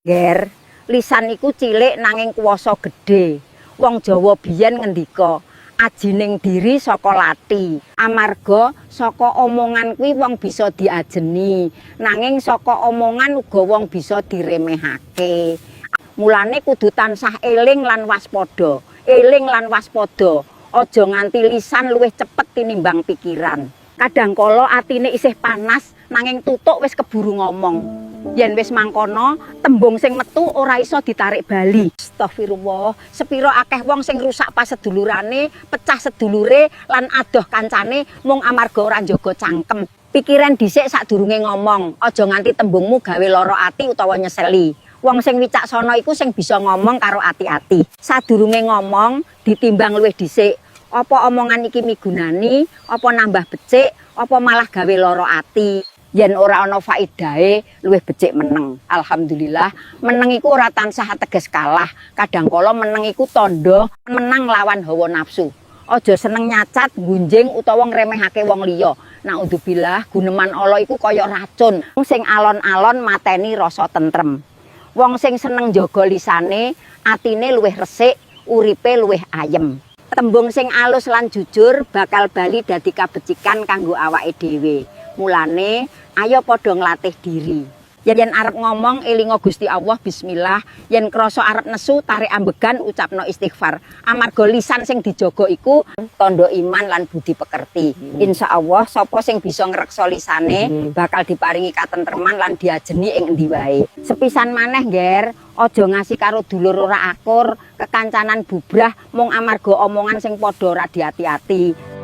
Ger, lisan iku cilik nanging kuwasa gedhe. Wong Jawa biyen ngendika, ajining diri saka lati. Amarga saka omongan kuwi wong bisa diajeni, nanging saka omongan uga wong bisa diremehake. Mulane kudu tansah eling lan waspada. Eling lan waspada. Aja nganti lisan luwih cepet tinimbang pikiran. Kadangkala atine isih panas nanging tutuk wis keburu ngomong. Yen wis mangkono, tembung sing metu ora iso ditarik bali. Astagfirullah, sepira akeh wong sing rusak pasedulurane, pecah sedulure lan adoh kancane mung amarga ora njaga cangkem. Pikiran dhisik sadurunge ngomong, aja nganti tembungmu gawe lara ati utawa nyeseli. Wong sing wicaksana iku sing bisa ngomong karo ati-ati. Sadurunge ngomong, ditimbang luwih dhisik. Apa omongan iki migunani, apa nambah becik, apa malah gawe lara ati. Yen ora ana faedahe luwih becik meneng. Alhamdulillah, meneng iku ora tansah ateges kalah. Kadangkala meneng iku tandha menang lawan hawa nafsu. Aja seneng nyacat, gunjing utawa ngremehake wong liya. Naudzubillah, guneman ala iku kaya racun. Sing alon-alon mateni rasa tentrem. Wong sing seneng njaga lisane, atine luwih resik, uripe luwih ayem. Tembung sing alus lan jujur bakal bali dadi kabecikan kanggo awake dhewe. Mulane ayo padha nglatih diri. Yen arep ngomong elinga Gusti Allah bismillah, yen krasa arep nesu tarik ambegan ucapno istighfar. Amarga lisan sing dijaga iku tandha iman lan budi pekerti. Insyaallah sapa sing bisa ngreksa lisane bakal diparingi katentreman lan diajeni ing endi wae. Sepisan maneh, Ger, aja ngasih karo dulur ora akur, kekancanan bubrah mung amarga omongan sing padha ora diati-ati.